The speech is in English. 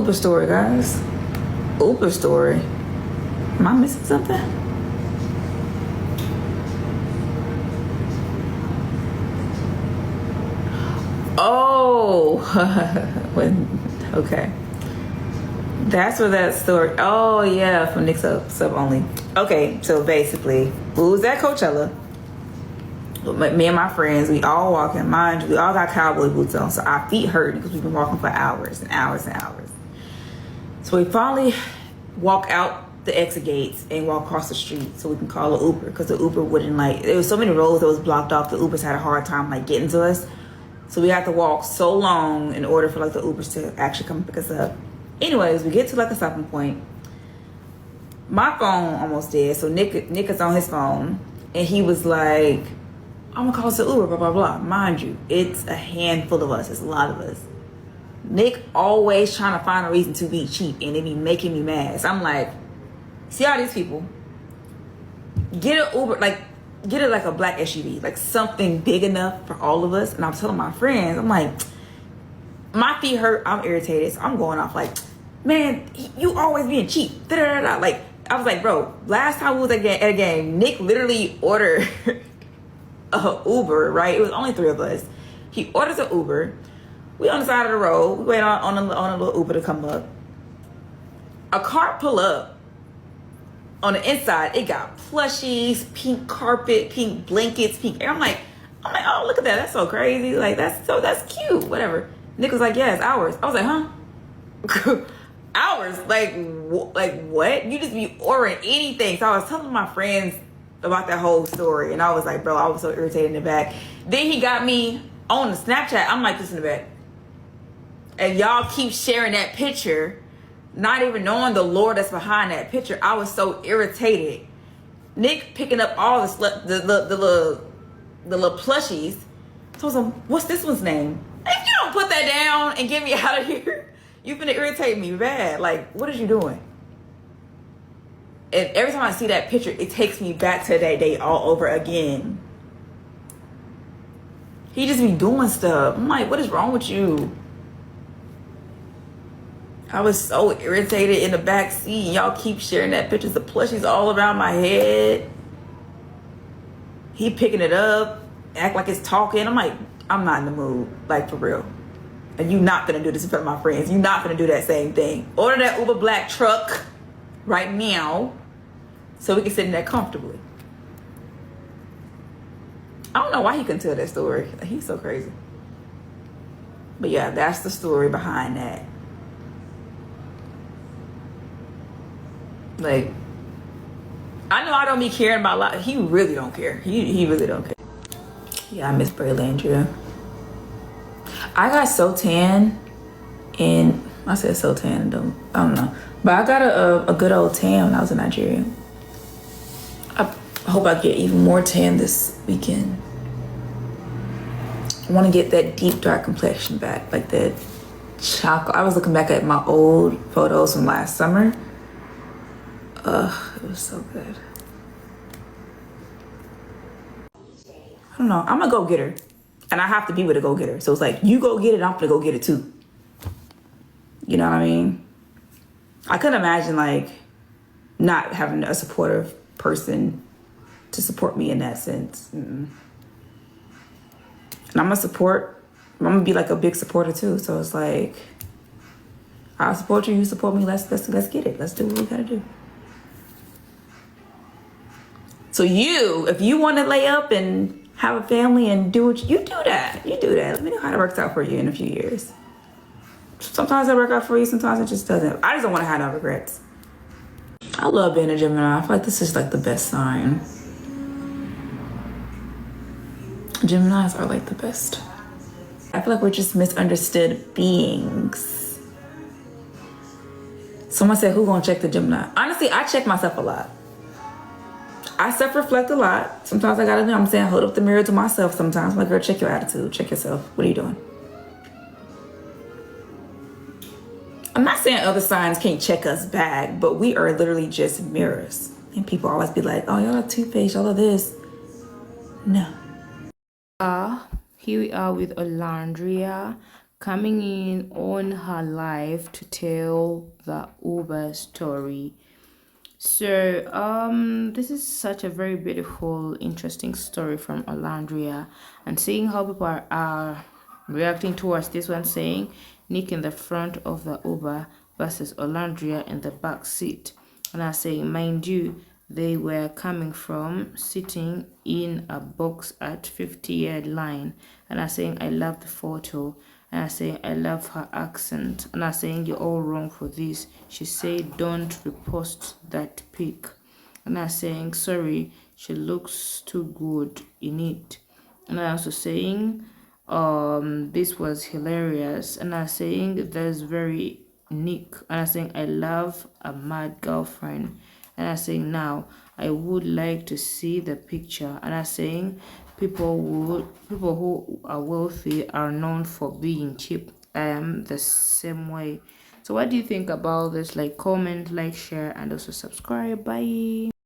Uber story, guys. Uber story. Am I missing something? Oh, okay. That's where that story. Oh yeah, from Nick's sub only. Okay, so basically, we was at Coachella. Me and my friends, we all walking. Mind you, we all got cowboy boots on, so our feet hurt because we've been walking for hours and hours and hours. So we finally walk out the exit gates and walk across the street so we can call an Uber, because the Uber wouldn't, like, there was so many roads that was blocked off. The Ubers had a hard time like getting to us, so we had to walk so long in order for like the Ubers to actually come pick us up. Anyways, we get to like a stopping point. My phone almost dead, so Nick is on his phone, and he was like, I'm gonna call us an Uber, blah blah blah. Mind you, it's a handful of us. It's a lot of us. Nick always trying to find a reason to be cheap, and it be making me mad. So I'm like, see all these people, get an Uber, like get it like a black SUV, like something big enough for all of us. And I'm telling my friends, I'm like, my feet hurt, I'm irritated, so I'm going off like, man, you always being cheap. Da-da-da-da. Like, I was like, bro, last time we was at a game, Nick literally ordered a Uber, right? It was only 3 of us. He orders an Uber. We on the side of the road. We wait on a little Uber to come up. A car pull up. On the inside, it got plushies, pink carpet, pink blankets, pink air. I'm like, oh, look at that. That's so crazy. Like, that's cute. Whatever. Nick was like, yeah, it's ours. I was like, huh? Ours? Like what? You just be ordering anything. So I was telling my friends about that whole story, and I was like, bro, I was so irritated in the back. Then he got me on the Snapchat. I'm like, this in the back. And y'all keep sharing that picture, not even knowing the lore that's behind that picture. I was so irritated. Nick picking up all the little plushies. So I was like, what's this one's name? If you don't put that down and get me out of here, you're gonna irritate me bad. Like, what is you doing? And every time I see that picture, it takes me back to that day all over again. He just be doing stuff. I'm like, what is wrong with you? I was so irritated in the back seat. Y'all keep sharing that pictures of plushies all around my head. He picking it up, act like it's talking. I'm like, I'm not in the mood, like, for real. And you not gonna do this in front of my friends. You not gonna do that same thing. Order that Uber black truck right now so we can sit in there comfortably. I don't know why he couldn't tell that story. He's so crazy. But yeah, that's the story behind that. Like, I know I don't be caring about a lot. He really don't care. He really don't care. Yeah, I miss Olandria. I got so tan, and I said so tan, I don't know. But I got a good old tan when I was in Nigeria. I hope I get even more tan this weekend. I want to get that deep dark complexion back, like that chocolate. I was looking back at my old photos from last summer. It was so good. I don't know. I'm gonna go get her. And I have to be with a go-getter. So it's like, you go get it, I'm gonna go get it too. You know what I mean? I couldn't imagine, like, not having a supportive person to support me in that sense. And I'm gonna be like a big supporter too. So it's like, I'll support you, you support me, let's get it. Let's do what we gotta do. So if you wanna lay up and have a family and do what you do that. You do that. Let me know how it works out for you in a few years. Sometimes it works out for you, sometimes it just doesn't. I just don't want to have no regrets. I love being a Gemini. I feel like this is like the best sign. Geminis are like the best. I feel like we're just misunderstood beings. Someone said, who gonna check the Gemini? Honestly, I check myself a lot. I self-reflect a lot. Sometimes I gotta, hold up the mirror to myself sometimes. I'm like, girl, check your attitude, check yourself. What are you doing? I'm not saying other signs can't check us back, but we are literally just mirrors. And people always be like, oh, y'all are two-faced, y'all are this. No. Here we are with Olandria. coming in on her live to tell the Uber story. So this is such a very beautiful, interesting story from Olandria, and seeing how people are reacting towards this one, saying Nick in the front of the Uber versus Olandria in the back seat. And I say, mind you, they were coming from sitting in a box at 50-yard line. And I saying, I love the photo. And I saying, I love her accent. And I saying, you're all wrong for this. She said, don't repost that pic. And I saying, sorry, she looks too good in it. And I also saying, this was hilarious. And I saying, that's very Nick. And I saying, I love a mad girlfriend. And I saying, now I would like to see the picture. And I saying, people who are wealthy are known for being cheap. I am the same way. So what do you think about this? Like, comment, like, share, and also subscribe. Bye.